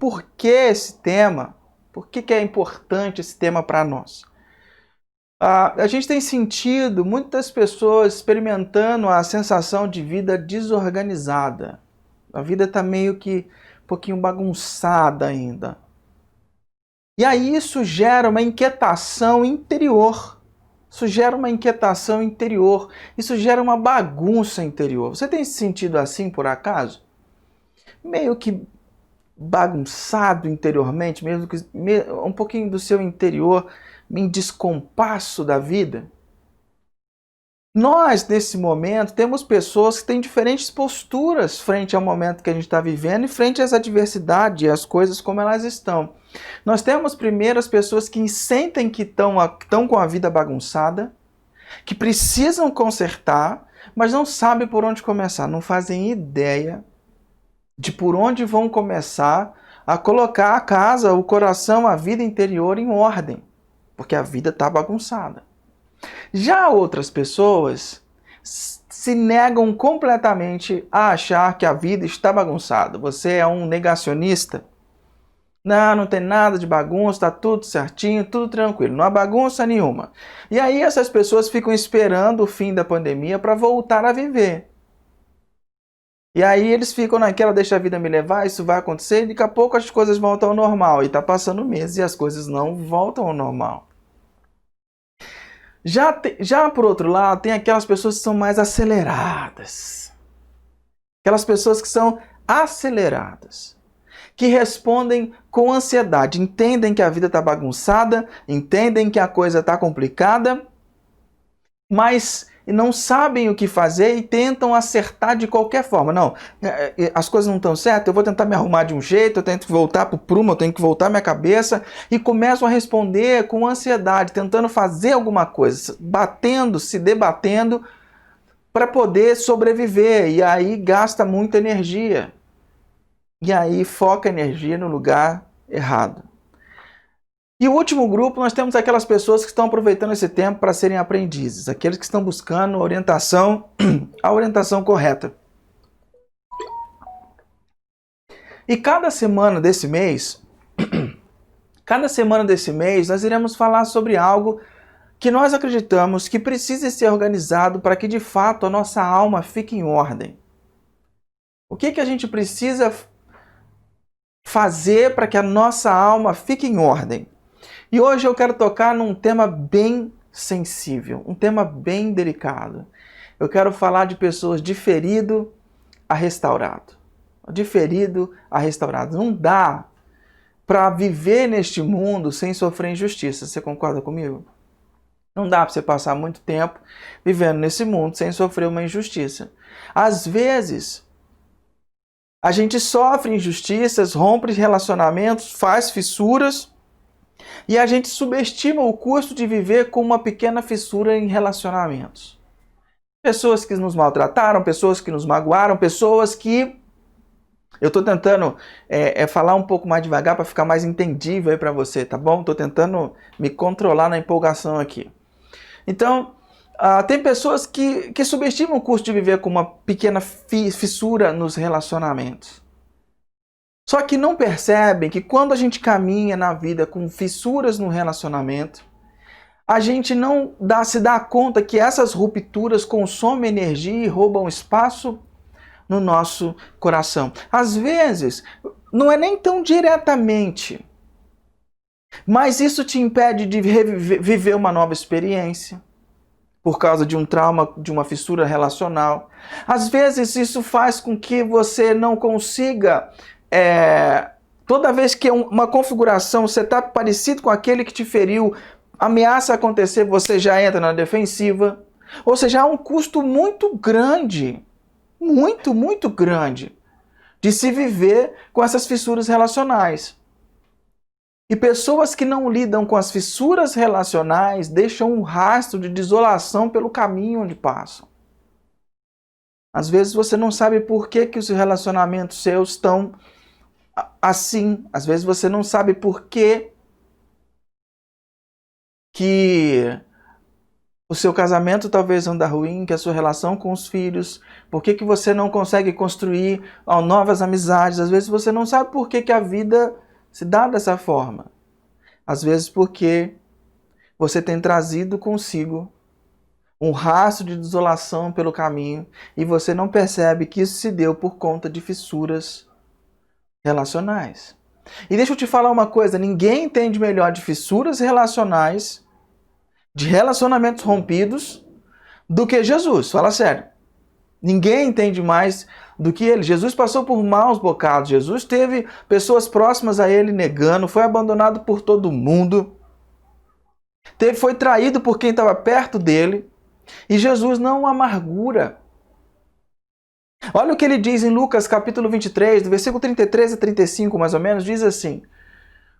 por que esse tema, por que é importante esse tema para nós. A gente tem sentido muitas pessoas experimentando a sensação de vida desorganizada. A vida está meio que um pouquinho bagunçada ainda. E aí isso gera uma inquietação interior. Isso gera uma inquietação interior. Isso gera uma bagunça interior. Você tem se sentido assim por acaso? Meio que bagunçado interiormente, mesmo que um pouquinho do seu interior em descompasso da vida? Nós, nesse momento, temos pessoas que têm diferentes posturas frente ao momento que a gente está vivendo e frente às adversidades e às coisas como elas estão. Nós temos primeiro as pessoas que sentem que estão com a vida bagunçada, que precisam consertar, mas não sabem por onde começar, não fazem ideia de por onde vão começar a colocar a casa, o coração, a vida interior em ordem, porque a vida está bagunçada. Já outras pessoas se negam completamente a achar que a vida está bagunçada. Você é um negacionista? Não tem nada de bagunça, está tudo certinho, tudo tranquilo, não há bagunça nenhuma. E aí essas pessoas ficam esperando o fim da pandemia para voltar a viver. E aí eles ficam naquela, deixa a vida me levar, isso vai acontecer, e daqui a pouco as coisas voltam ao normal. E está passando meses e as coisas não voltam ao normal. Já por outro lado, tem aquelas pessoas que são mais aceleradas. Aquelas pessoas que são aceleradas. Que respondem com ansiedade. Entendem que a vida está bagunçada, entendem que a coisa está complicada, mas não sabem o que fazer e tentam acertar de qualquer forma. Não, as coisas não estão certas, eu vou tentar me arrumar de um jeito, eu tenho que voltar para o prumo, eu tenho que voltar minha cabeça, e começam a responder com ansiedade, tentando fazer alguma coisa, batendo, se debatendo para poder sobreviver, e aí gasta muita energia. E aí foca a energia no lugar errado. E o último grupo, nós temos aquelas pessoas que estão aproveitando esse tempo para serem aprendizes, aqueles que estão buscando a orientação correta. E cada semana desse mês, nós iremos falar sobre algo que nós acreditamos que precisa ser organizado para que de fato a nossa alma fique em ordem. O que a gente precisa fazer para que a nossa alma fique em ordem? E hoje eu quero tocar num tema bem sensível, um tema bem delicado. Eu quero falar de pessoas de ferido a restaurado. De ferido a restaurado. Não dá para viver neste mundo sem sofrer injustiça. Você concorda comigo? Não dá para você passar muito tempo vivendo nesse mundo sem sofrer uma injustiça. Às vezes, a gente sofre injustiças, rompe relacionamentos, faz fissuras, e a gente subestima o custo de viver com uma pequena fissura em relacionamentos. Pessoas que nos maltrataram, pessoas que nos magoaram, pessoas que... Eu estou tentando falar um pouco mais devagar para ficar mais entendível aí para você, tá bom? Estou tentando me controlar na empolgação aqui. Então, tem pessoas que subestimam o custo de viver com uma pequena fissura nos relacionamentos. Só que não percebem que quando a gente caminha na vida com fissuras no relacionamento, a gente não se dá conta que essas rupturas consomem energia e roubam espaço no nosso coração. Às vezes, não é nem tão diretamente, mas isso te impede de viver uma nova experiência por causa de um trauma, de uma fissura relacional. Às vezes, isso faz com que você não consiga... toda vez que uma configuração, você está parecido com aquele que te feriu, ameaça acontecer, você já entra na defensiva. Ou seja, há um custo muito grande, muito grande, de se viver com essas fissuras relacionais. E pessoas que não lidam com as fissuras relacionais deixam um rastro de desolação pelo caminho onde passam. Às vezes você não sabe por que os relacionamentos seus estão assim. Às vezes você não sabe por que o seu casamento talvez anda ruim, que a sua relação com os filhos, por que que você não consegue construir novas amizades? Às vezes você não sabe por que que a vida se dá dessa forma. Às vezes porque você tem trazido consigo um rastro de desolação pelo caminho e você não percebe que isso se deu por conta de fissuras relacionais. E deixa eu te falar uma coisa, ninguém entende melhor de fissuras relacionais, de relacionamentos rompidos, do que Jesus. Fala sério. Ninguém entende mais do que ele. Jesus passou por maus bocados. Jesus teve pessoas próximas a ele negando, foi abandonado por todo mundo, foi traído por quem estava perto dele. E Jesus não amargura. Olha o que ele diz em Lucas capítulo 23, do versículo 33 a 35 mais ou menos, diz assim: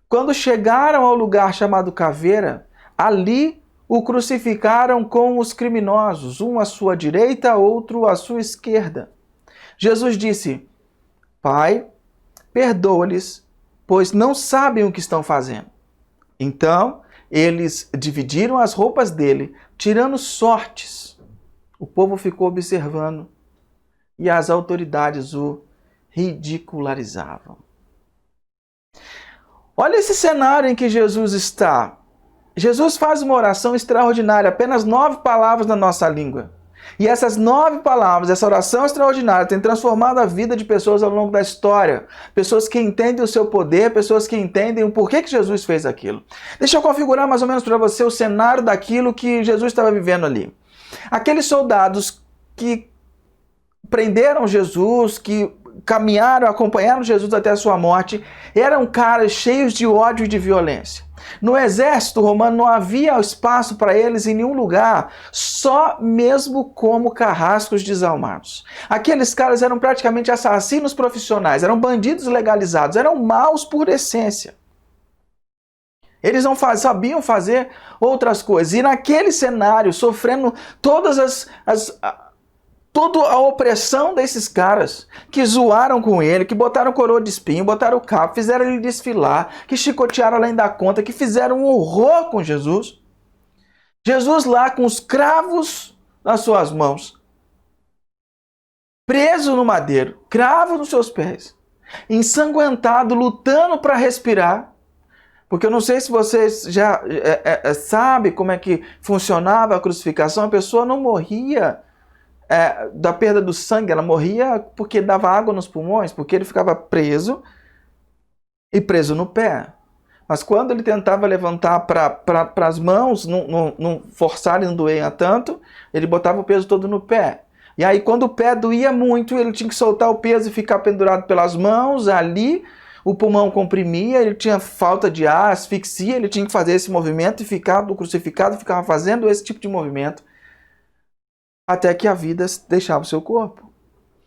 quando chegaram ao lugar chamado Caveira, ali o crucificaram com os criminosos, um à sua direita, outro à sua esquerda. Jesus disse: Pai, perdoa-lhes, pois não sabem o que estão fazendo. Então, eles dividiram as roupas dele, tirando sortes. O povo ficou observando e as autoridades o ridicularizavam. Olha esse cenário em que Jesus está. Jesus faz uma oração extraordinária, apenas 9 palavras na nossa língua. E essas 9 palavras, essa oração extraordinária, tem transformado a vida de pessoas ao longo da história. Pessoas que entendem o seu poder, pessoas que entendem o porquê que Jesus fez aquilo. Deixa eu configurar mais ou menos para você o cenário daquilo que Jesus estava vivendo ali. Aqueles soldados que prenderam Jesus, que caminharam, acompanharam Jesus até a sua morte, eram caras cheios de ódio e de violência. No exército romano não havia espaço para eles em nenhum lugar, só mesmo como carrascos desalmados. Aqueles caras eram praticamente assassinos profissionais, eram bandidos legalizados, eram maus por essência. Eles não sabiam fazer outras coisas. E naquele cenário, sofrendo toda a opressão desses caras que zoaram com ele, que botaram coroa de espinho, botaram o cabo, fizeram ele desfilar, que chicotearam além da conta, que fizeram um horror com Jesus. Jesus lá com os cravos nas suas mãos, preso no madeiro, cravo nos seus pés, ensanguentado, lutando para respirar. Porque eu não sei se vocês já sabem como é que funcionava a crucificação, a pessoa não morria da perda do sangue, ela morria porque dava água nos pulmões, porque ele ficava preso e preso no pé. Mas quando ele tentava levantar para as mãos, não forçarem, não doer tanto, ele botava o peso todo no pé. E aí quando o pé doía muito, ele tinha que soltar o peso e ficar pendurado pelas mãos, ali o pulmão comprimia, ele tinha falta de ar, asfixia, ele tinha que fazer esse movimento e ficar do crucificado, ficava fazendo esse tipo de movimento até que a vida deixava o seu corpo.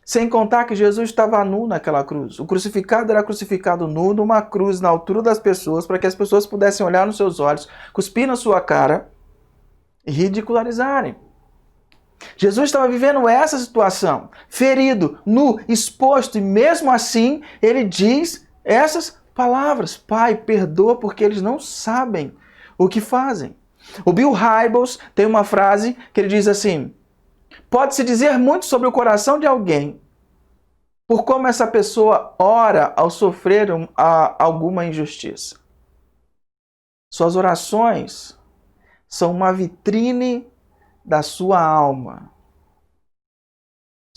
Sem contar que Jesus estava nu naquela cruz. O crucificado era crucificado nu numa cruz na altura das pessoas, para que as pessoas pudessem olhar nos seus olhos, cuspir na sua cara e ridicularizarem. Jesus estava vivendo essa situação, ferido, nu, exposto, e mesmo assim ele diz essas palavras: Pai, perdoa porque eles não sabem o que fazem. O Bill Hybels tem uma frase que ele diz assim: pode-se dizer muito sobre o coração de alguém por como essa pessoa ora ao sofrer alguma injustiça. Suas orações são uma vitrine da sua alma.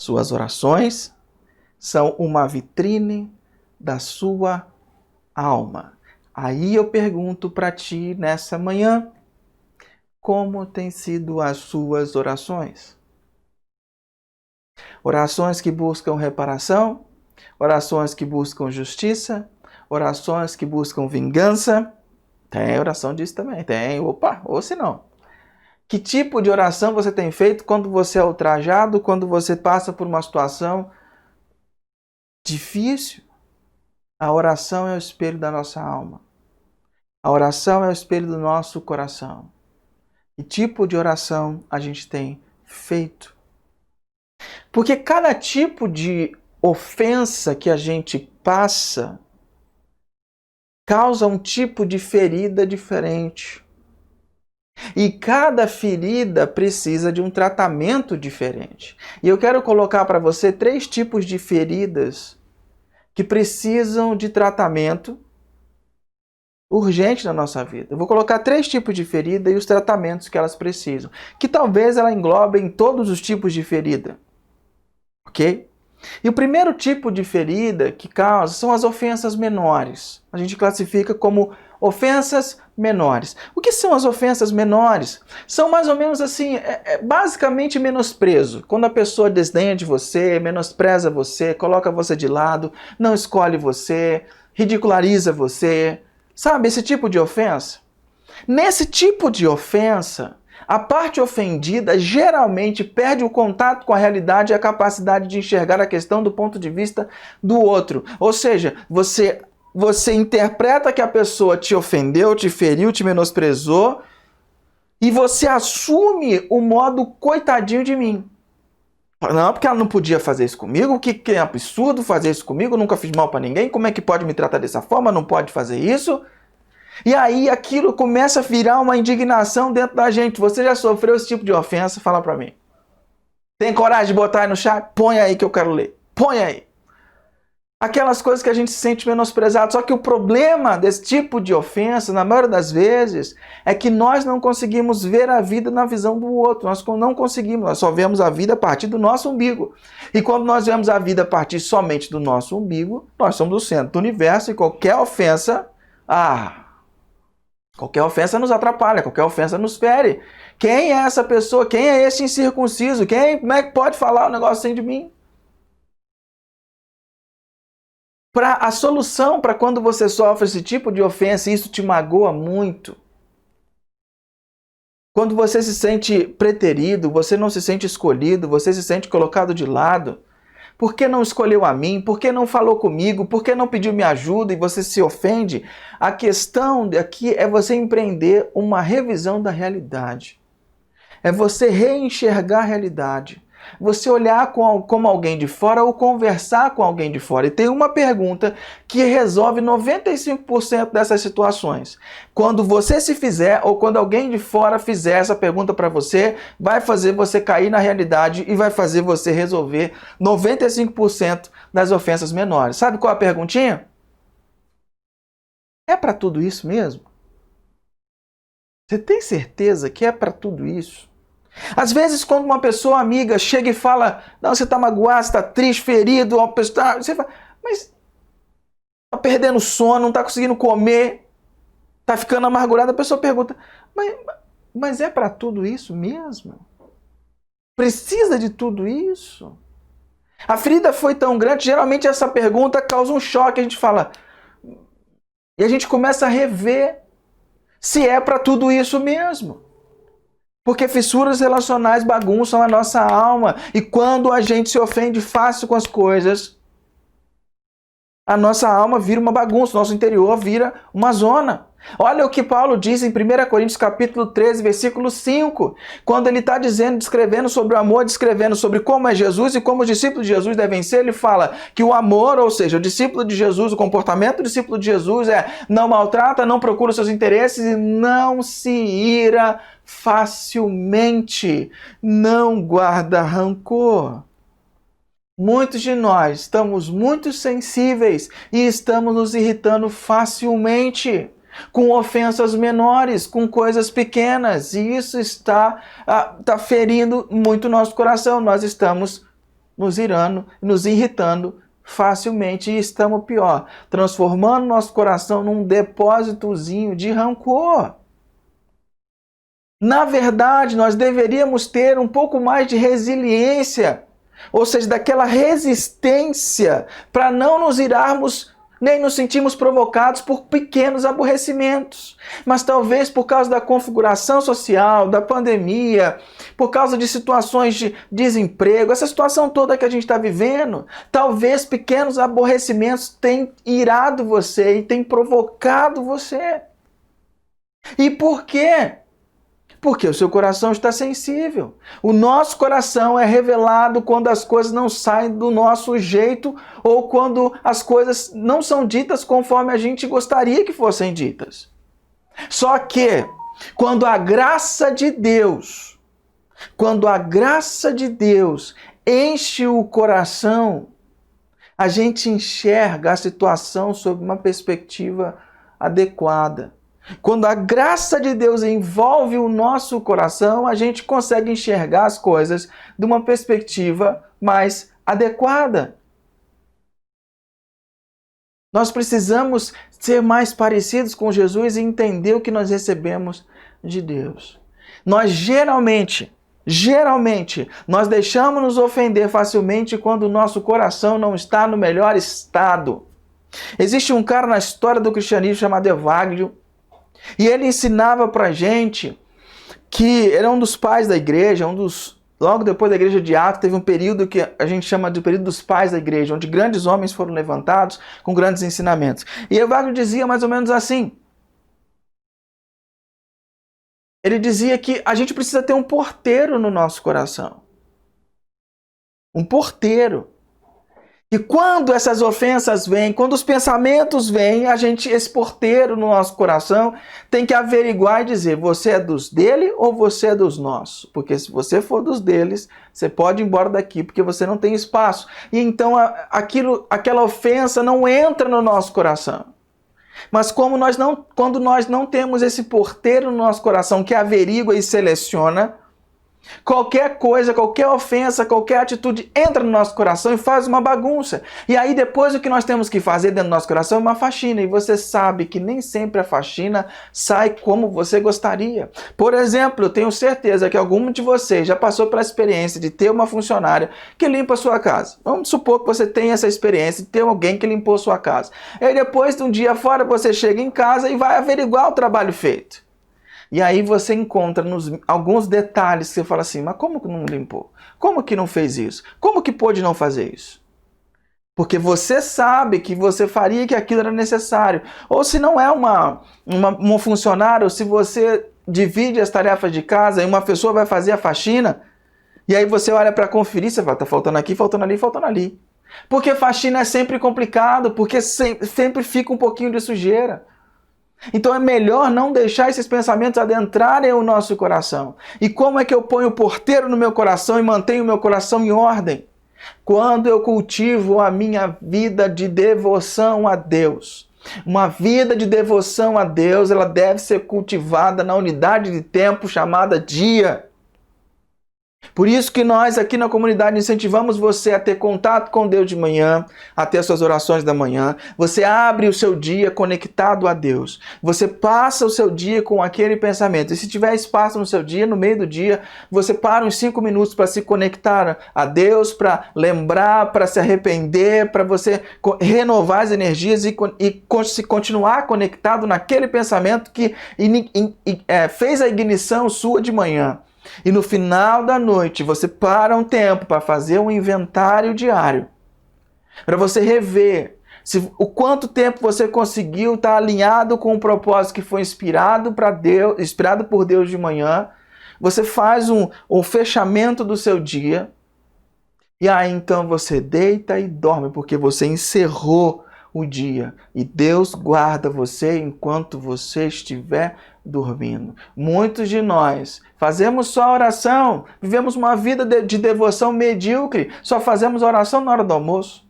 Suas orações são uma vitrine da sua alma. Aí eu pergunto para ti nessa manhã: como têm sido as suas orações? Orações que buscam reparação, orações que buscam justiça, orações que buscam vingança. Tem oração disso também, tem. Opa, ou se não. Que tipo de oração você tem feito quando você é ultrajado, quando você passa por uma situação difícil? A oração é o espelho da nossa alma. A oração é o espelho do nosso coração. Que tipo de oração a gente tem feito? Porque cada tipo de ofensa que a gente passa causa um tipo de ferida diferente. E cada ferida precisa de um tratamento diferente. E eu quero colocar para você 3 tipos de feridas que precisam de tratamento urgente na nossa vida. Eu vou colocar 3 tipos de ferida e os tratamentos que elas precisam. Que talvez ela englobe todos os tipos de ferida. Ok? E o primeiro tipo de ferida que causa são as ofensas menores. A gente classifica como ofensas menores. O que são as ofensas menores? São mais ou menos assim, basicamente menosprezo. Quando a pessoa desdenha de você, menospreza você, coloca você de lado, não escolhe você, ridiculariza você. Sabe esse tipo de ofensa? Nesse tipo de ofensa, a parte ofendida geralmente perde o contato com a realidade e a capacidade de enxergar a questão do ponto de vista do outro. Ou seja, você interpreta que a pessoa te ofendeu, te feriu, te menosprezou e você assume o modo coitadinho de mim. Não, porque ela não podia fazer isso comigo, que é absurdo fazer isso comigo, nunca fiz mal para ninguém, como é que pode me tratar dessa forma, não pode fazer isso? E aí aquilo começa a virar uma indignação dentro da gente. Você já sofreu esse tipo de ofensa? Fala pra mim. Tem coragem de botar aí no chat? Põe aí que eu quero ler. Põe aí. Aquelas coisas que a gente se sente menosprezado. Só que o problema desse tipo de ofensa, na maioria das vezes, é que nós não conseguimos ver a vida na visão do outro. Nós não conseguimos. Nós só vemos a vida a partir do nosso umbigo. E quando nós vemos a vida a partir somente do nosso umbigo, nós somos o centro do universo e qualquer ofensa... qualquer ofensa nos atrapalha, qualquer ofensa nos fere. Quem é essa pessoa? Quem é esse incircunciso? Como é que pode falar um negócio assim de mim? A solução para quando você sofre esse tipo de ofensa e isso te magoa muito, quando você se sente preterido, você não se sente escolhido, você se sente colocado de lado, por que não escolheu a mim? Por que não falou comigo? Por que não pediu minha ajuda e você se ofende? A questão aqui é você empreender uma revisão da realidade. É você reenxergar a realidade. Você olhar como alguém de fora ou conversar com alguém de fora. E tem uma pergunta que resolve 95% dessas situações. Quando você se fizer ou quando alguém de fora fizer essa pergunta para você, vai fazer você cair na realidade e vai fazer você resolver 95% das ofensas menores. Sabe qual é a perguntinha? É para tudo isso mesmo? Você tem certeza que é para tudo isso? Às vezes, quando uma pessoa amiga chega e fala, não, você está magoado, você está triste, ferido, você fala, mas está perdendo sono, não está conseguindo comer, está ficando amargurado. A pessoa pergunta, mas é para tudo isso mesmo? Precisa de tudo isso? A ferida foi tão grande, geralmente essa pergunta causa um choque, a gente fala, e a gente começa a rever se é para tudo isso mesmo. Porque fissuras relacionais bagunçam a nossa alma. E quando a gente se ofende fácil com as coisas, a nossa alma vira uma bagunça, nosso interior vira uma zona. Olha o que Paulo diz em 1 Coríntios capítulo 13, versículo 5, quando ele está descrevendo sobre o amor, descrevendo sobre como é Jesus e como os discípulos de Jesus devem ser, ele fala que o amor, ou seja, o discípulo de Jesus, o comportamento do discípulo de Jesus é não maltrata, não procura os seus interesses e não se ira facilmente, não guarda rancor. Muitos de nós estamos muito sensíveis e estamos nos irritando facilmente com ofensas menores, com coisas pequenas, e isso está ferindo muito o nosso coração. Nós estamos nos irritando facilmente e estamos pior, transformando nosso coração num depósitozinho de rancor. Na verdade, nós deveríamos ter um pouco mais de resiliência, ou seja, daquela resistência para não nos irarmos nem nos sentimos provocados por pequenos aborrecimentos. Mas talvez por causa da configuração social, da pandemia, por causa de situações de desemprego, essa situação toda que a gente está vivendo, talvez pequenos aborrecimentos tenham irado você e tenham provocado você. E por quê? Porque o seu coração está sensível. O nosso coração é revelado quando as coisas não saem do nosso jeito ou quando as coisas não são ditas conforme a gente gostaria que fossem ditas. Só que Quando a graça de Deus, enche o coração, a gente enxerga a situação sob uma perspectiva adequada. Quando a graça de Deus envolve o nosso coração, a gente consegue enxergar as coisas de uma perspectiva mais adequada. Nós precisamos ser mais parecidos com Jesus e entender o que nós recebemos de Deus. Nós geralmente, nós deixamos nos ofender facilmente quando o nosso coração não está no melhor estado. Existe um cara na história do cristianismo chamado Evagrio, e ele ensinava pra gente que era um dos pais da igreja, logo depois da igreja de Atos, teve um período que a gente chama de período dos pais da igreja, onde grandes homens foram levantados com grandes ensinamentos. E Evagrio dizia mais ou menos assim. Ele dizia que a gente precisa ter um porteiro no nosso coração. Um porteiro. E quando essas ofensas vêm, quando os pensamentos vêm, esse porteiro no nosso coração tem que averiguar e dizer, você é dos dele ou você é dos nossos? Porque se você for dos deles, você pode ir embora daqui, porque você não tem espaço. E então aquela ofensa não entra no nosso coração. Mas quando nós não temos esse porteiro no nosso coração que averigua e seleciona, qualquer coisa, qualquer ofensa, qualquer atitude entra no nosso coração e faz uma bagunça. E aí depois o que nós temos que fazer dentro do nosso coração é uma faxina. E você sabe que nem sempre a faxina sai como você gostaria. Por exemplo, eu tenho certeza que algum de vocês já passou pela experiência de ter uma funcionária que limpa a sua casa. Vamos supor que você tenha essa experiência de ter alguém que limpou a sua casa. E aí depois de um dia fora você chega em casa e vai averiguar o trabalho feito. E aí você encontra alguns detalhes que você fala assim, mas como que não limpou? Como que não fez isso? Como que pôde não fazer isso? Porque você sabe que você faria que aquilo era necessário. Ou se não é uma funcionária, ou se você divide as tarefas de casa e uma pessoa vai fazer a faxina, e aí você olha para conferir, você fala, tá faltando aqui, faltando ali, faltando ali. Porque faxina é sempre complicado, porque sempre fica um pouquinho de sujeira. Então é melhor não deixar esses pensamentos adentrarem o nosso coração. E como é que eu ponho o porteiro no meu coração e mantenho o meu coração em ordem? Quando eu cultivo a minha vida de devoção a Deus. Uma vida de devoção a Deus, ela deve ser cultivada na unidade de tempo chamada dia. Por isso que nós aqui na comunidade incentivamos você a ter contato com Deus de manhã, a ter suas orações da manhã. Você abre o seu dia conectado a Deus. Você passa o seu dia com aquele pensamento. E se tiver espaço no seu dia, no meio do dia, você para uns 5 minutos para se conectar a Deus, para lembrar, para se arrepender, para você renovar as energias e se continuar conectado naquele pensamento que fez a ignição sua de manhã. E no final da noite você para um tempo para fazer um inventário diário, para você rever o quanto tempo você conseguiu estar alinhado com o propósito que foi inspirado por Deus de manhã. Você faz um fechamento do seu dia e aí então você deita e dorme porque você encerrou o dia e Deus guarda você enquanto você estiver dormindo. Muitos de nós fazemos só oração, vivemos uma vida de devoção medíocre, só fazemos oração na hora do almoço,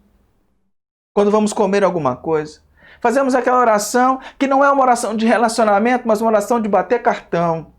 quando vamos comer alguma coisa. Fazemos aquela oração que não é uma oração de relacionamento, mas uma oração de bater cartão.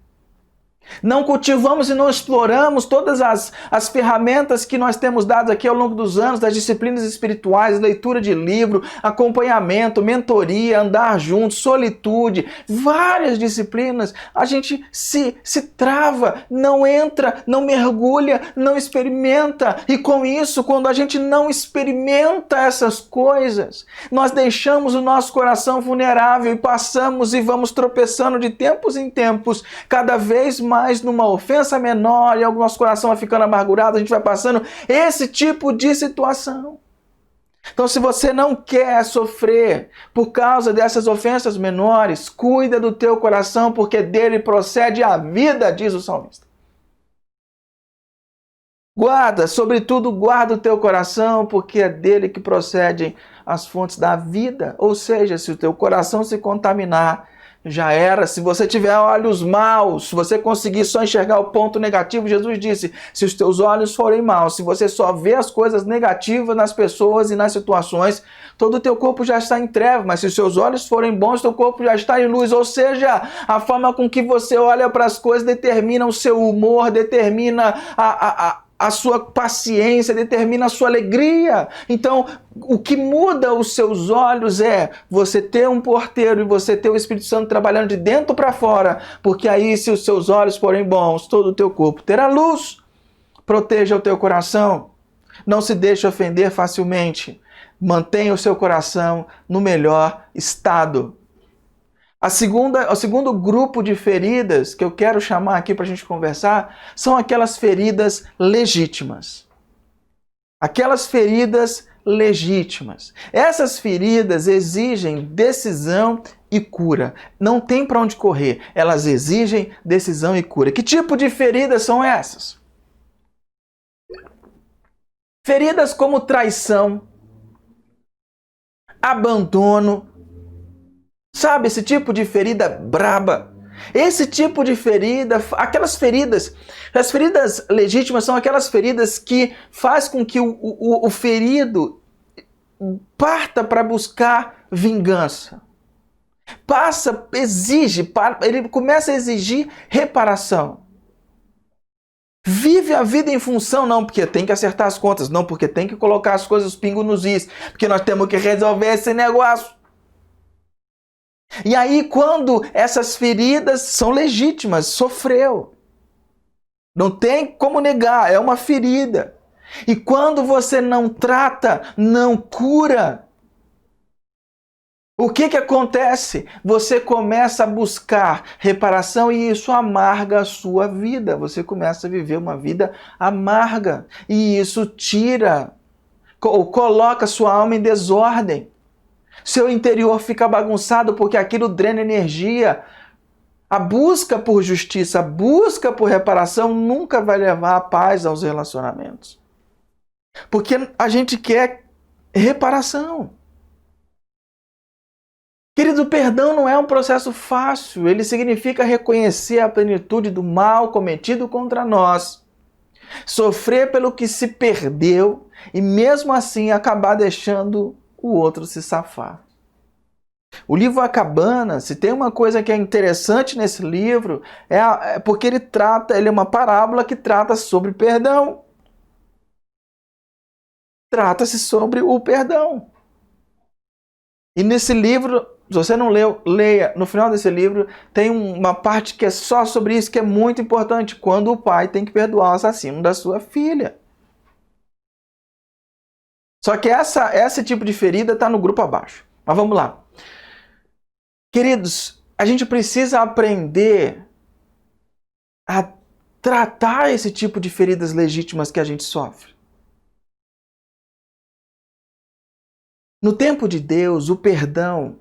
Não cultivamos e não exploramos todas as ferramentas que nós temos dado aqui ao longo dos anos, das disciplinas espirituais, leitura de livro, acompanhamento, mentoria, andar juntos, solitude, várias disciplinas. A gente se trava, não entra, não mergulha, não experimenta. E com isso, quando a gente não experimenta essas coisas, nós deixamos o nosso coração vulnerável e passamos e vamos tropeçando de tempos em tempos, cada vez mais numa ofensa menor e o nosso coração vai ficando amargurado, a gente vai passando esse tipo de situação. Então, se você não quer sofrer por causa dessas ofensas menores, cuida do teu coração, porque dele procede a vida, diz o salmista. Guarda, sobretudo guarda o teu coração, porque é dele que procedem as fontes da vida. Ou seja, se o teu coração se contaminar, já era. Se você tiver olhos maus, se você conseguir só enxergar o ponto negativo, Jesus disse, se os teus olhos forem maus, se você só vê as coisas negativas nas pessoas e nas situações, todo o teu corpo já está em trevas, mas se os seus olhos forem bons, teu corpo já está em luz. Ou seja, a forma com que você olha para as coisas determina o seu humor, determina a sua paciência, determina a sua alegria. Então, o que muda os seus olhos é você ter um porteiro e você ter o Espírito Santo trabalhando de dentro para fora, porque aí, se os seus olhos forem bons, todo o teu corpo terá luz. Proteja o teu coração, não se deixe ofender facilmente, mantenha o seu coração no melhor estado. O segundo grupo de feridas que eu quero chamar aqui para a gente conversar são aquelas feridas legítimas. Aquelas feridas legítimas. Essas feridas exigem decisão e cura. Não tem para onde correr. Elas exigem decisão e cura. Que tipo de feridas são essas? Feridas como traição, abandono. Sabe, esse tipo de ferida braba? Esse tipo de ferida, aquelas feridas, as feridas legítimas são aquelas feridas que faz com que o ferido parta para buscar vingança. Ele começa a exigir reparação. Vive a vida em função, não porque tem que acertar as contas, não porque tem que colocar as coisas pingo nos is, porque nós temos que resolver esse negócio. E aí, quando essas feridas são legítimas, sofreu. Não tem como negar, é uma ferida. E quando você não trata, não cura, o que acontece? Você começa a buscar reparação e isso amarga a sua vida. Você começa a viver uma vida amarga. E isso coloca sua alma em desordem. Seu interior fica bagunçado porque aquilo drena energia. A busca por justiça, a busca por reparação nunca vai levar a paz aos relacionamentos. Porque a gente quer reparação. Querido, o perdão não é um processo fácil. Ele significa reconhecer a plenitude do mal cometido contra nós, sofrer pelo que se perdeu e mesmo assim acabar deixando o outro se safar. O livro A Cabana, se tem uma coisa que é interessante nesse livro, é porque ele é uma parábola que trata sobre perdão. Trata-se sobre o perdão. E nesse livro, se você não leu, leia. No final desse livro tem uma parte que é só sobre isso, que é muito importante, quando o pai tem que perdoar o assassino da sua filha. Só que esse tipo de ferida está no grupo abaixo. Mas vamos lá. Queridos, a gente precisa aprender a tratar esse tipo de feridas legítimas que a gente sofre. No tempo de Deus, o perdão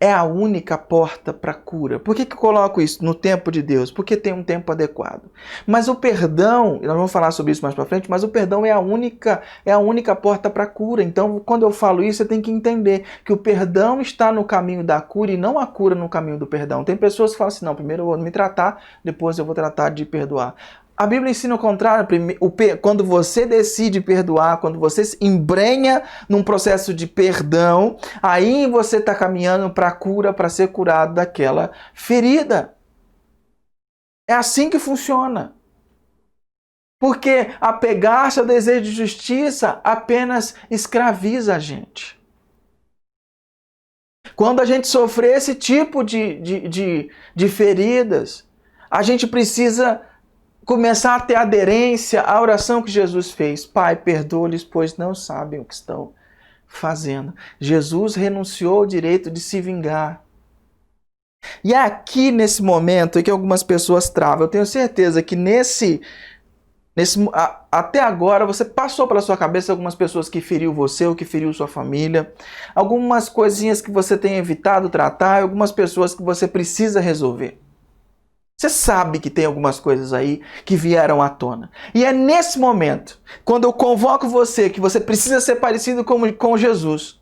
é a única porta para a cura. Por que eu coloco isso no tempo de Deus? Porque tem um tempo adequado. Mas o perdão, nós vamos falar sobre isso mais para frente, mas o perdão é a única porta para a cura. Então, quando eu falo isso, você tem que entender que o perdão está no caminho da cura e não a cura no caminho do perdão. Tem pessoas que falam assim, não, primeiro eu vou me tratar, depois eu vou tratar de perdoar. A Bíblia ensina o contrário. Quando você decide perdoar, quando você se embrenha num processo de perdão, aí você está caminhando para a cura, para ser curado daquela ferida. É assim que funciona. Porque apegar-se ao desejo de justiça apenas escraviza a gente. Quando a gente sofrer esse tipo de feridas, a gente precisa começar a ter aderência à oração que Jesus fez. Pai, perdoa-lhes, pois não sabem o que estão fazendo. Jesus renunciou ao direito de se vingar. E é aqui, nesse momento, que algumas pessoas travam. Eu tenho certeza que até agora você passou pela sua cabeça algumas pessoas que feriu você ou que feriu sua família. Algumas coisinhas que você tem evitado tratar, algumas pessoas que você precisa resolver. Você sabe que tem algumas coisas aí que vieram à tona. E é nesse momento, quando eu convoco você, que você precisa ser parecido com Jesus,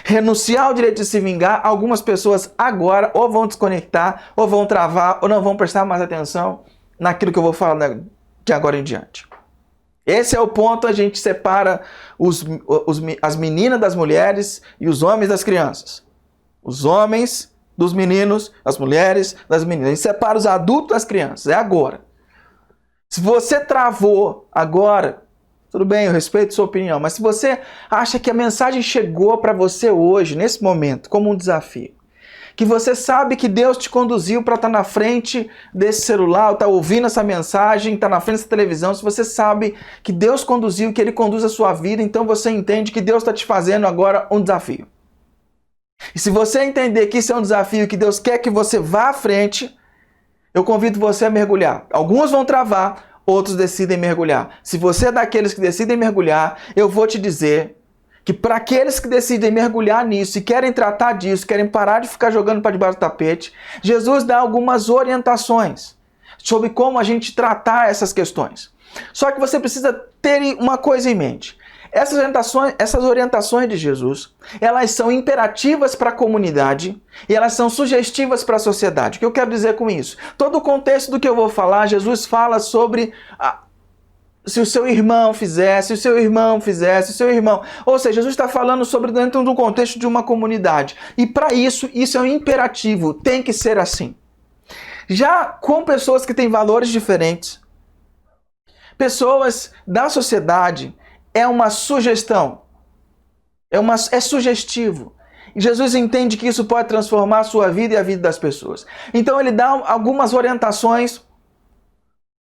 renunciar ao direito de se vingar, algumas pessoas agora ou vão desconectar, ou vão travar, ou não vão prestar mais atenção naquilo que eu vou falar de agora em diante. Esse é o ponto, a gente separa as meninas das mulheres e os homens das crianças. Os homens dos meninos, as mulheres das meninas. A gente separa os adultos das crianças, é agora. Se você travou agora, tudo bem, eu respeito a sua opinião, mas se você acha que a mensagem chegou para você hoje, nesse momento, como um desafio, que você sabe que Deus te conduziu para estar na frente desse celular, estar ouvindo essa mensagem, estar na frente dessa televisão, se você sabe que Deus conduziu, que Ele conduz a sua vida, então você entende que Deus está te fazendo agora um desafio. E se você entender que isso é um desafio, que Deus quer que você vá à frente, eu convido você a mergulhar. Alguns vão travar, outros decidem mergulhar. Se você é daqueles que decidem mergulhar, eu vou te dizer que para aqueles que decidem mergulhar nisso e querem tratar disso, querem parar de ficar jogando para debaixo do tapete, Jesus dá algumas orientações sobre como a gente tratar essas questões. Só que você precisa ter uma coisa em mente. Essas orientações de Jesus, elas são imperativas para a comunidade e elas são sugestivas para a sociedade. O que eu quero dizer com isso? Todo o contexto do que eu vou falar, Jesus fala sobre se o seu irmão fizesse, se o seu irmão fizesse, se o seu irmão... Ou seja, Jesus está falando sobre dentro do contexto de uma comunidade. E para isso é um imperativo, tem que ser assim. Já com pessoas que têm valores diferentes, pessoas da sociedade... É uma sugestão, é sugestivo. E Jesus entende que isso pode transformar a sua vida e a vida das pessoas. Então ele dá algumas orientações,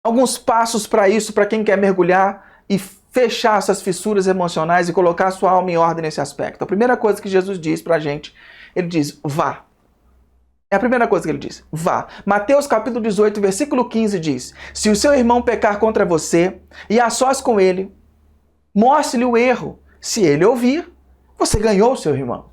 alguns passos para isso, para quem quer mergulhar e fechar essas fissuras emocionais e colocar a sua alma em ordem nesse aspecto. A primeira coisa que Jesus diz para a gente, ele diz, vá. É a primeira coisa que ele diz, vá. Mateus capítulo 18, versículo 15 diz, se o seu irmão pecar contra você e a sós com ele, mostre-lhe o erro. Se ele ouvir, você ganhou o seu irmão.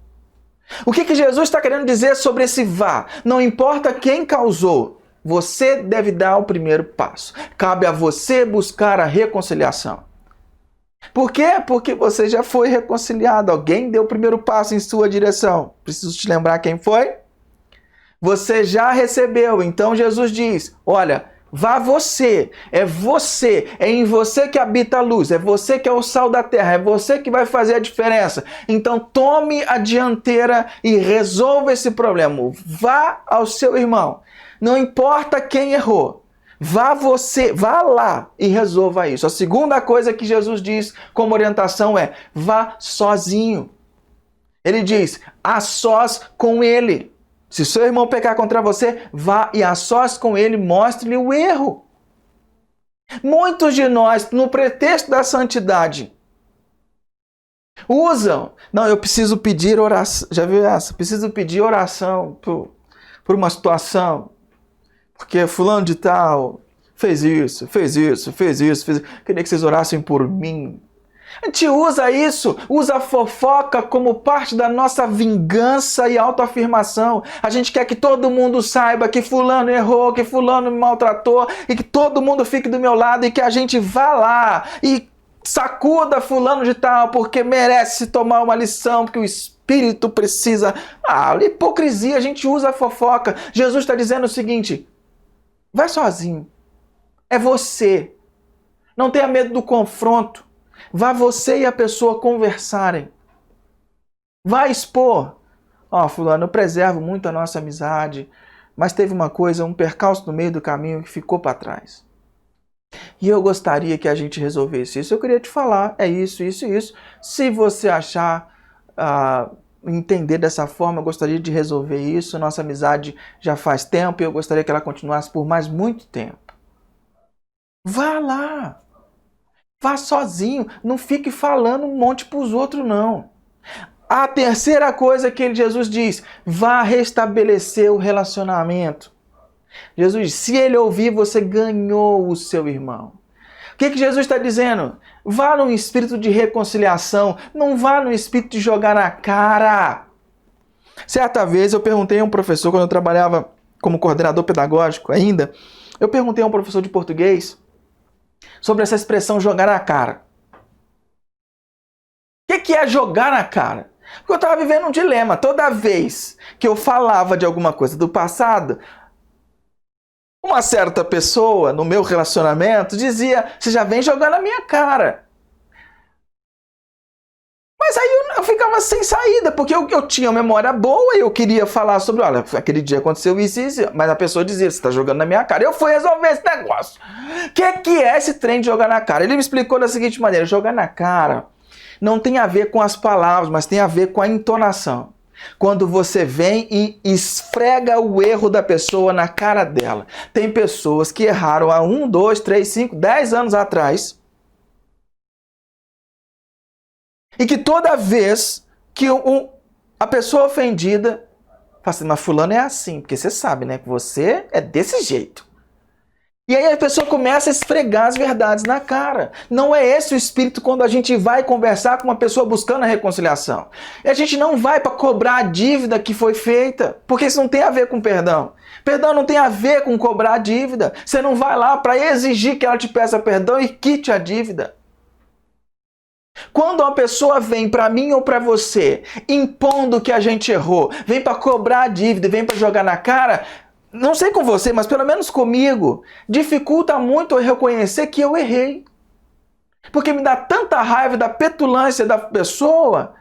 O que Jesus está querendo dizer sobre esse vá? Não importa quem causou, você deve dar o primeiro passo. Cabe a você buscar a reconciliação. Por quê? Porque você já foi reconciliado. Alguém deu o primeiro passo em sua direção. Preciso te lembrar quem foi? Você já recebeu. Então Jesus diz, olha... Vá você, é em você que habita a luz, é você que é o sal da terra, é você que vai fazer a diferença. Então tome a dianteira e resolva esse problema. Vá ao seu irmão, não importa quem errou, vá você, vá lá e resolva isso. A segunda coisa que Jesus diz como orientação é, vá sozinho. Ele diz, a sós com ele. Se seu irmão pecar contra você, vá e a sós com ele, mostre-lhe o erro. Muitos de nós, no pretexto da santidade, usam, não, eu preciso pedir oração, já viu essa? Preciso pedir oração por uma situação, porque fulano de tal fez isso. Queria que vocês orassem por mim. A gente usa isso, usa a fofoca como parte da nossa vingança e autoafirmação. A gente quer que todo mundo saiba que fulano errou, que fulano me maltratou e que todo mundo fique do meu lado e que a gente vá lá e sacuda fulano de tal porque merece tomar uma lição, porque o espírito precisa. Hipocrisia, a gente usa a fofoca. Jesus está dizendo o seguinte, vai sozinho, é você. Não tenha medo do confronto. Vá você e a pessoa conversarem. Vá expor. Fulano, eu preservo muito a nossa amizade, mas teve uma coisa, um percalço no meio do caminho que ficou para trás. E eu gostaria que a gente resolvesse isso. Eu queria te falar, é isso. Se você achar, entender dessa forma, eu gostaria de resolver isso. Nossa amizade já faz tempo e eu gostaria que ela continuasse por mais muito tempo. Vá lá. Vá sozinho, não fique falando um monte para os outros, não. A terceira coisa que Jesus diz, vá restabelecer o relacionamento. Jesus diz, se ele ouvir, você ganhou o seu irmão. O que Jesus está dizendo? Vá num espírito de reconciliação, não vá num espírito de jogar na cara. Certa vez eu perguntei a um professor, quando eu trabalhava como coordenador pedagógico ainda, eu perguntei a um professor de português, sobre essa expressão jogar na cara. O que é jogar na cara? Porque eu estava vivendo um dilema. Toda vez que eu falava de alguma coisa do passado, uma certa pessoa no meu relacionamento dizia: você já vem jogando na minha cara. Mas aí eu ficava sem saída, porque eu tinha memória boa e eu queria falar sobre, olha, aquele dia aconteceu isso e isso, mas a pessoa dizia: você está jogando na minha cara. Eu fui resolver esse negócio. O que é esse trem de jogar na cara? Ele me explicou da seguinte maneira: jogar na cara não tem a ver com as palavras, mas tem a ver com a entonação. Quando você vem e esfrega o erro da pessoa na cara dela. Tem pessoas que erraram há 1, 2, 3, 5, 10 anos atrás, e que toda vez que a pessoa ofendida fala assim: mas fulano é assim, porque você sabe, né, que você é desse jeito. E aí a pessoa começa a esfregar as verdades na cara. Não é esse o espírito quando a gente vai conversar com uma pessoa buscando a reconciliação. E a gente não vai para cobrar a dívida que foi feita, porque isso não tem a ver com perdão. Perdão não tem a ver com cobrar a dívida. Você não vai lá para exigir que ela te peça perdão e quite a dívida. Quando uma pessoa vem para mim ou para você impondo que a gente errou, vem para cobrar a dívida, vem para jogar na cara, não sei com você, mas pelo menos comigo, dificulta muito eu reconhecer que eu errei. Porque me dá tanta raiva da petulância da pessoa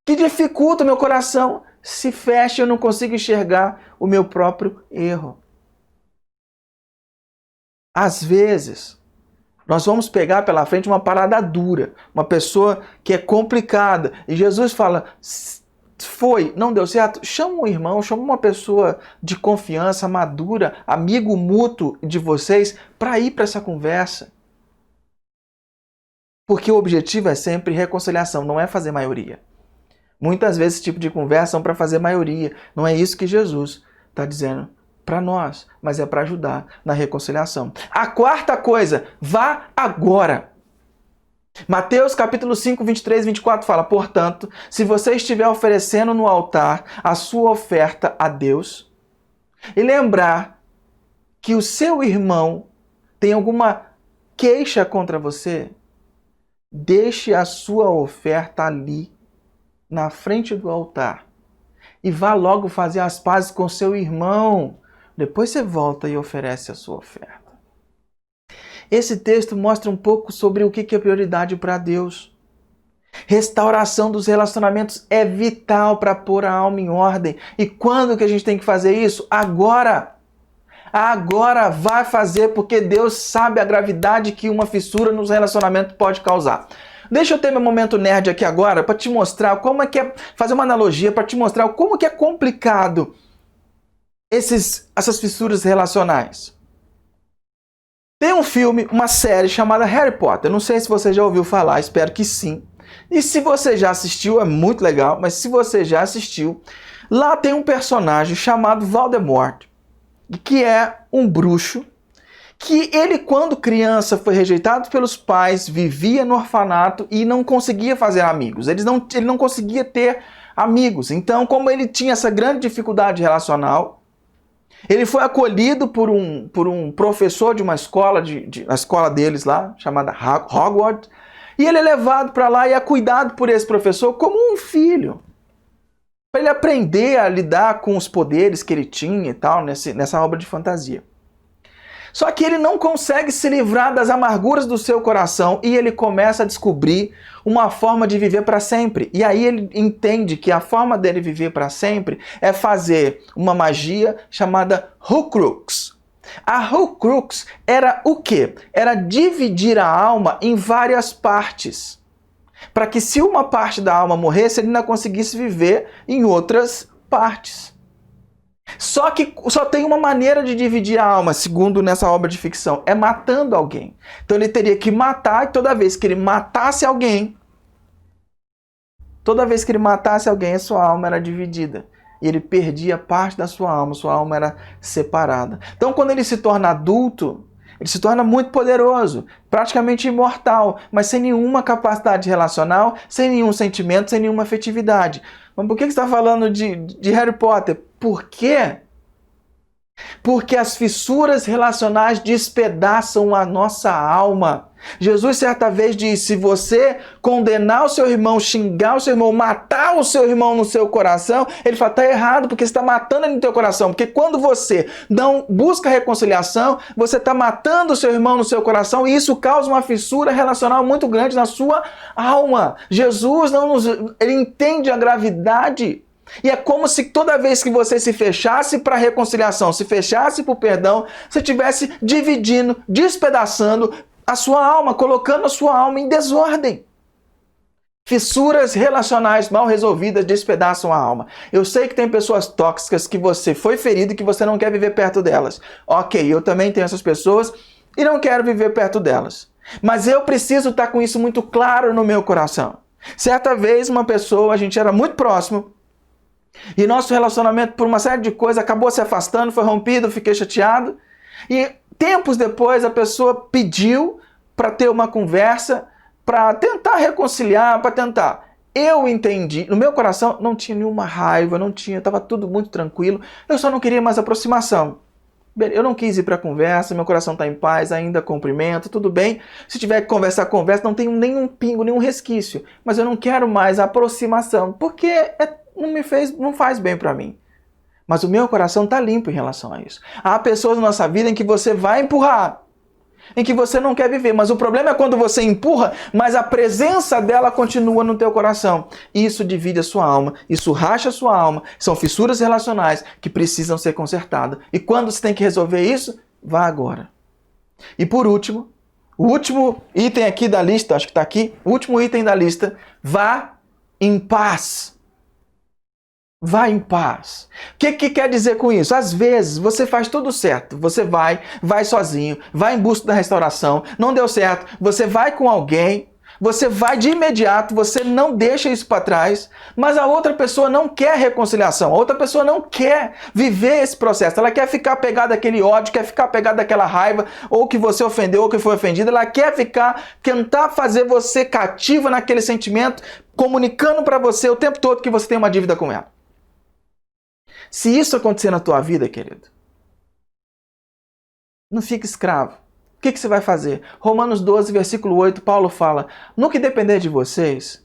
que dificulta o meu coração. Se fecha, eu não consigo enxergar o meu próprio erro. Às vezes, nós vamos pegar pela frente uma parada dura, uma pessoa que é complicada. E Jesus fala: não deu certo, chama um irmão, chama uma pessoa de confiança, madura, amigo mútuo de vocês, para ir para essa conversa. Porque o objetivo é sempre reconciliação, não é fazer maioria. Muitas vezes esse tipo de conversa são para fazer maioria. Não é isso que Jesus está dizendo para nós, mas é para ajudar na reconciliação. A quarta coisa: vá agora. Mateus capítulo 5, 23 e 24 fala: portanto, se você estiver oferecendo no altar a sua oferta a Deus, e lembrar que o seu irmão tem alguma queixa contra você, deixe a sua oferta ali, na frente do altar, e vá logo fazer as pazes com seu irmão. Depois você volta e oferece a sua oferta. Esse texto mostra um pouco sobre o que é prioridade para Deus. Restauração dos relacionamentos é vital para pôr a alma em ordem. E quando que a gente tem que fazer isso? Agora! Agora vai fazer, porque Deus sabe a gravidade que uma fissura nos relacionamentos pode causar. Deixa eu ter meu momento nerd aqui agora para te mostrar como é que é, fazer uma analogia para te mostrar como que é complicado essas fissuras relacionais. Tem um filme, uma série chamada Harry Potter. Não sei se você já ouviu falar, espero que sim. E se você já assistiu, é muito legal, mas se você já assistiu, lá tem um personagem chamado Voldemort, que é um bruxo, que ele, quando criança, foi rejeitado pelos pais, vivia no orfanato e não conseguia fazer amigos. Ele não conseguia ter amigos. Então, como ele tinha essa grande dificuldade relacional, ele foi acolhido por um professor de uma escola, a escola deles lá, chamada Hogwarts, e ele é levado para lá e é cuidado por esse professor como um filho, para ele aprender a lidar com os poderes que ele tinha e tal, nessa obra de fantasia. Só que ele não consegue se livrar das amarguras do seu coração e ele começa a descobrir uma forma de viver para sempre. E aí ele entende que a forma dele viver para sempre é fazer uma magia chamada Horcrux. A Horcrux era o quê? Era dividir a alma em várias partes, para que se uma parte da alma morresse, ele ainda conseguisse viver em outras partes. Só que só tem uma maneira de dividir a alma, segundo nessa obra de ficção, é matando alguém. Então ele teria que matar, e toda vez que ele matasse alguém, a sua alma era dividida. E ele perdia parte da sua alma era separada. Então quando ele se torna adulto, ele se torna muito poderoso, praticamente imortal, mas sem nenhuma capacidade relacional, sem nenhum sentimento, sem nenhuma afetividade. Mas por que você está falando de Harry Potter? Porque Porque as fissuras relacionais despedaçam a nossa alma. Jesus certa vez disse: se você condenar o seu irmão, xingar o seu irmão, matar o seu irmão no seu coração, ele fala, está errado, porque você está matando ele no teu coração. Porque quando você não busca reconciliação, você está matando o seu irmão no seu coração e isso causa uma fissura relacional muito grande na sua alma. Jesus ele entende a gravidade. E é como se toda vez que você se fechasse para a reconciliação, se fechasse para o perdão, você estivesse dividindo, despedaçando a sua alma, colocando a sua alma em desordem. Fissuras relacionais mal resolvidas despedaçam a alma. Eu sei que tem pessoas tóxicas que você foi ferido e que você não quer viver perto delas. Ok, eu também tenho essas pessoas e não quero viver perto delas. Mas eu preciso estar com isso muito claro no meu coração. Certa vez uma pessoa, a gente era muito próximo, e nosso relacionamento, por uma série de coisas, acabou se afastando, foi rompido, fiquei chateado. E tempos depois, a pessoa pediu para ter uma conversa, para tentar reconciliar, para tentar. Eu entendi, no meu coração não tinha nenhuma raiva, estava tudo muito tranquilo, eu só não queria mais aproximação. Eu não quis ir para a conversa, meu coração está em paz, ainda cumprimento, tudo bem. Se tiver que conversar, conversa, não tenho nenhum pingo, nenhum resquício. Mas eu não quero mais aproximação, porque não faz bem para mim. Mas o meu coração está limpo em relação a isso. Há pessoas na nossa vida em que você vai empurrar, em que você não quer viver. Mas o problema é quando você empurra, mas a presença dela continua no teu coração. Isso divide a sua alma, isso racha a sua alma. São fissuras relacionais que precisam ser consertadas. E quando você tem que resolver isso, vá agora. E por último, o último item aqui da lista, acho que está aqui, o último item da lista, vá em paz. Vá em paz. O que quer dizer com isso? Às vezes você faz tudo certo. Você vai sozinho, vai em busca da restauração. Não deu certo. Você vai com alguém. Você vai de imediato. Você não deixa isso para trás. Mas a outra pessoa não quer reconciliação. A outra pessoa não quer viver esse processo. Ela quer ficar pegada àquele ódio, quer ficar pegada àquela raiva, ou que você ofendeu, ou que foi ofendido. Ela quer tentar fazer você cativa naquele sentimento, comunicando para você o tempo todo que você tem uma dívida com ela. Se isso acontecer na tua vida, querido, não fique escravo. O que você vai fazer? Romanos 12, versículo 8, Paulo fala: no que depender de vocês,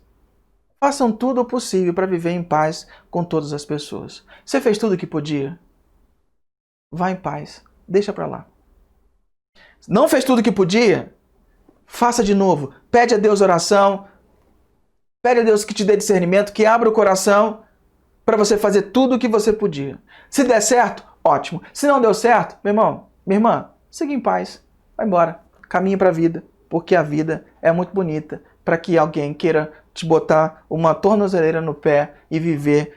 façam tudo o possível para viver em paz com todas as pessoas. Você fez tudo o que podia? Vá em paz. Deixa para lá. Não fez tudo o que podia? Faça de novo. Pede a Deus oração. Pede a Deus que te dê discernimento, que abra o coração para você fazer tudo o que você podia. Se der certo, ótimo. Se não deu certo, meu irmão, minha irmã, siga em paz. Vai embora. Caminhe para a vida. Porque a vida é muito bonita para que alguém queira te botar uma tornozeleira no pé e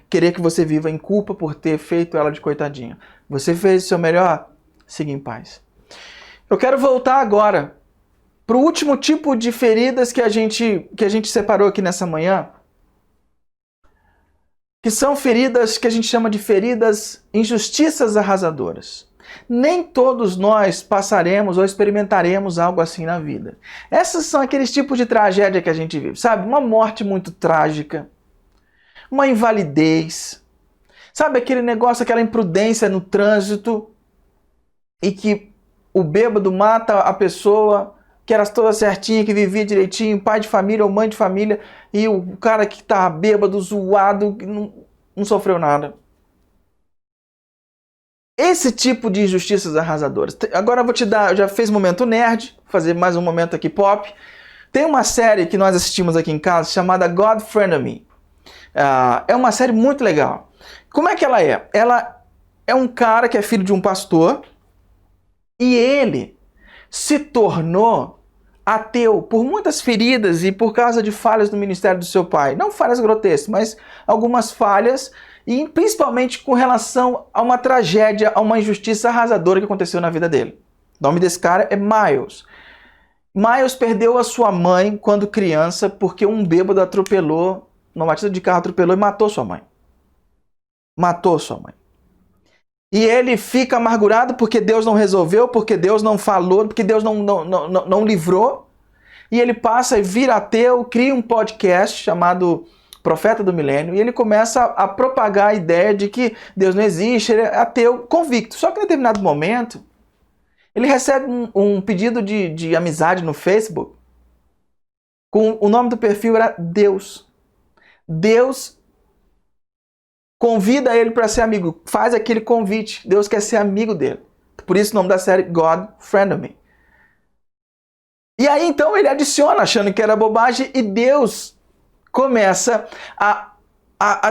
querer que você viva em culpa por ter feito ela de coitadinho. Você fez o seu melhor? Siga em paz. Eu quero voltar agora para o último tipo de feridas que a gente separou aqui nessa manhã, que são feridas que a gente chama de feridas, injustiças arrasadoras. Nem todos nós passaremos ou experimentaremos algo assim na vida. Essas são aqueles tipos de tragédia que a gente vive, sabe? Uma morte muito trágica, uma invalidez, sabe aquele negócio, aquela imprudência no trânsito e que o bêbado mata a pessoa que era toda certinha, que vivia direitinho, pai de família ou mãe de família, e o cara que tá bêbado, zoado, não sofreu nada. Esse tipo de injustiças arrasadoras. Agora eu vou te dar, eu já fiz momento nerd, vou fazer mais um momento aqui pop. Tem uma série que nós assistimos aqui em casa chamada God Frenemy. É uma série muito legal. Como é que ela é? Ela é um cara que é filho de um pastor e ele se tornou ateu por muitas feridas e por causa de falhas no ministério do seu pai. Não falhas grotescas, mas algumas falhas, e principalmente com relação a uma tragédia, a uma injustiça arrasadora que aconteceu na vida dele. O nome desse cara é Miles. Miles perdeu a sua mãe quando criança porque um bêbado atropelou, numa batida de carro atropelou e matou sua mãe. Matou sua mãe. E ele fica amargurado porque Deus não resolveu, porque Deus não falou, porque Deus não livrou. E ele passa e vira ateu, cria um podcast chamado profeta do milênio, e ele começa a propagar a ideia de que Deus não existe, ele é ateu convicto. Só que em determinado momento, ele recebe um pedido de amizade no Facebook, com o nome do perfil era Deus. Deus convida ele para ser amigo, faz aquele convite. Deus quer ser amigo dele. Por isso o nome da série, God Friend Me. E aí então ele adiciona, achando que era bobagem, e Deus começa a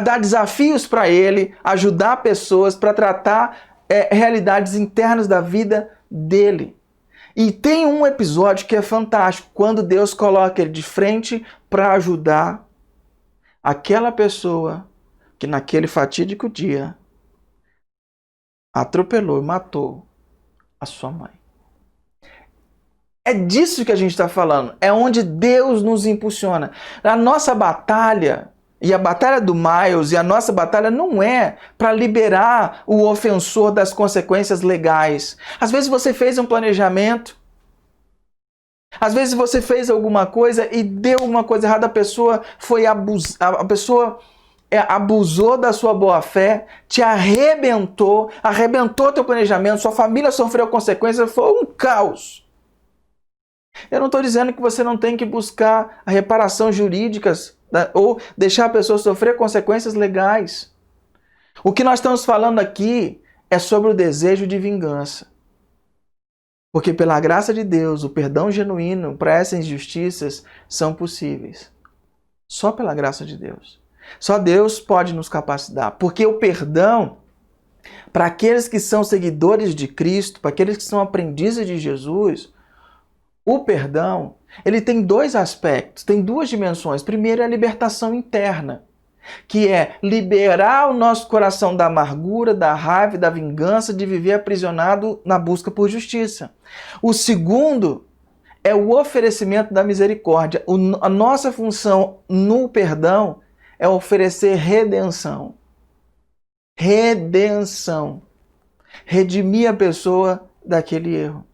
dar desafios para ele, ajudar pessoas para tratar realidades internas da vida dele. E tem um episódio que é fantástico, quando Deus coloca ele de frente para ajudar aquela pessoa que naquele fatídico dia atropelou e matou a sua mãe. É disso que a gente está falando. É onde Deus nos impulsiona. A nossa batalha, e a batalha do Miles, e a nossa batalha não é para liberar o ofensor das consequências legais. Às vezes você fez um planejamento, às vezes você fez alguma coisa e deu alguma coisa errada, a pessoa abusou da sua boa-fé, te arrebentou teu planejamento, sua família sofreu consequências, foi um caos. Eu não estou dizendo que você não tem que buscar a reparação jurídica ou deixar a pessoa sofrer consequências legais. O que nós estamos falando aqui é sobre o desejo de vingança. Porque pela graça de Deus, o perdão genuíno para essas injustiças são possíveis. Só pela graça de Deus. Só Deus pode nos capacitar. Porque o perdão, para aqueles que são seguidores de Cristo, para aqueles que são aprendizes de Jesus, o perdão, ele tem dois aspectos, tem duas dimensões. Primeiro é a libertação interna, que é liberar o nosso coração da amargura, da raiva e da vingança de viver aprisionado na busca por justiça. O segundo é o oferecimento da misericórdia. A nossa função no perdão é oferecer redenção. Redenção. Redimir a pessoa daquele erro.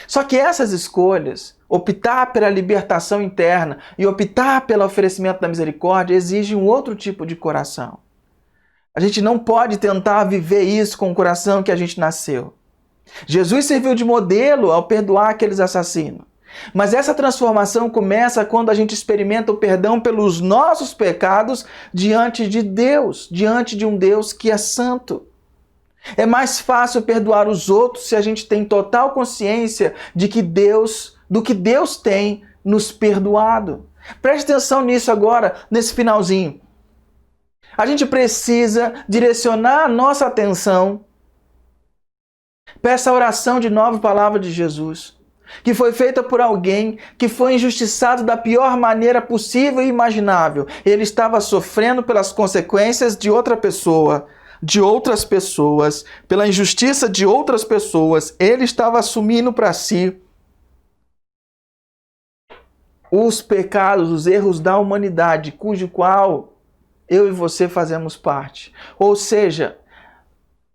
Só que essas escolhas, optar pela libertação interna e optar pelo oferecimento da misericórdia, exigem um outro tipo de coração. A gente não pode tentar viver isso com o coração que a gente nasceu. Jesus serviu de modelo ao perdoar aqueles assassinos. Mas essa transformação começa quando a gente experimenta o perdão pelos nossos pecados diante de Deus, diante de um Deus que é santo. É mais fácil perdoar os outros se a gente tem total consciência do que Deus tem nos perdoado. Preste atenção nisso agora, nesse finalzinho. A gente precisa direcionar a nossa atenção para essa oração de nova palavra de Jesus, que foi feita por alguém que foi injustiçado da pior maneira possível e imaginável. Ele estava sofrendo pelas consequências de outra pessoa, de outras pessoas, pela injustiça de outras pessoas. Ele estava assumindo para si os pecados, os erros da humanidade, cujo qual eu e você fazemos parte. Ou seja,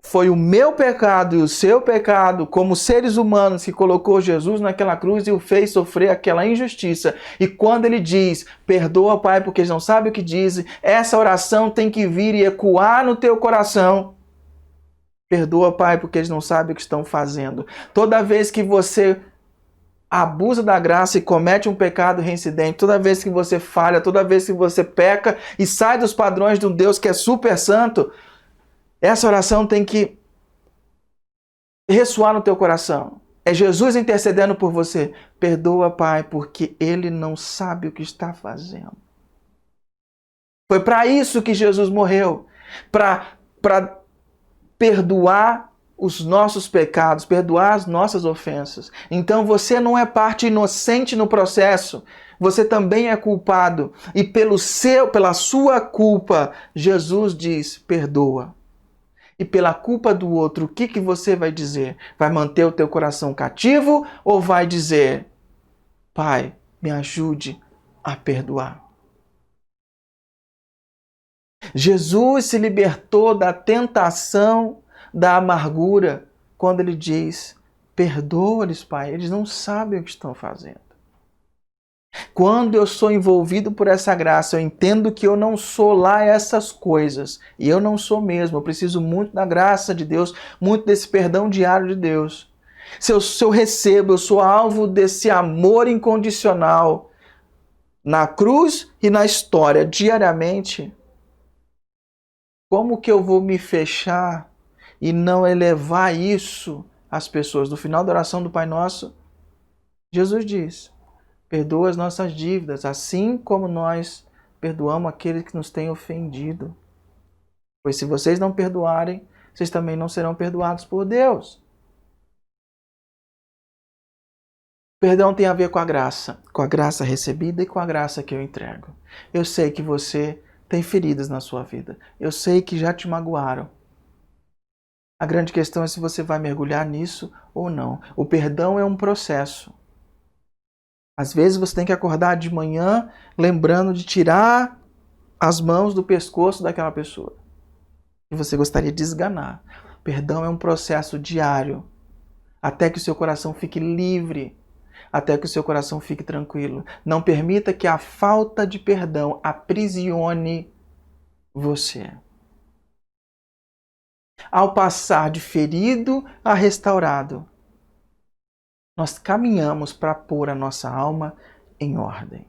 foi o meu pecado e o seu pecado, como seres humanos, que colocou Jesus naquela cruz e o fez sofrer aquela injustiça. E quando ele diz, perdoa, Pai, porque eles não sabem o que dizem, essa oração tem que vir e ecoar no teu coração. Perdoa, Pai, porque eles não sabem o que estão fazendo. Toda vez que você abusa da graça e comete um pecado reincidente, toda vez que você falha, toda vez que você peca e sai dos padrões de um Deus que é super santo, essa oração tem que ressoar no teu coração. É Jesus intercedendo por você. Perdoa, Pai, porque ele não sabe o que está fazendo. Foi para isso que Jesus morreu. Para perdoar os nossos pecados, perdoar as nossas ofensas. Então você não é parte inocente no processo. Você também é culpado. E pela sua culpa, Jesus diz, perdoa. E pela culpa do outro, o que você vai dizer? Vai manter o teu coração cativo ou vai dizer, Pai, me ajude a perdoar? Jesus se libertou da tentação, da amargura, quando ele diz, perdoa-lhes, Pai, eles não sabem o que estão fazendo. Quando eu sou envolvido por essa graça, eu entendo que eu não sou lá essas coisas. E eu não sou mesmo. Eu preciso muito da graça de Deus, muito desse perdão diário de Deus. Se eu recebo, eu sou alvo desse amor incondicional na cruz e na história diariamente, como que eu vou me fechar e não elevar isso às pessoas? No final da oração do Pai Nosso, Jesus diz: perdoa as nossas dívidas, assim como nós perdoamos aqueles que nos têm ofendido. Pois se vocês não perdoarem, vocês também não serão perdoados por Deus. Perdão tem a ver com a graça recebida e com a graça que eu entrego. Eu sei que você tem feridas na sua vida. Eu sei que já te magoaram. A grande questão é se você vai mergulhar nisso ou não. O perdão é um processo. Às vezes você tem que acordar de manhã lembrando de tirar as mãos do pescoço daquela pessoa que você gostaria de esganar. Perdão é um processo diário, até que o seu coração fique livre, até que o seu coração fique tranquilo. Não permita que a falta de perdão aprisione você. Ao passar de ferido a restaurado, nós caminhamos para pôr a nossa alma em ordem.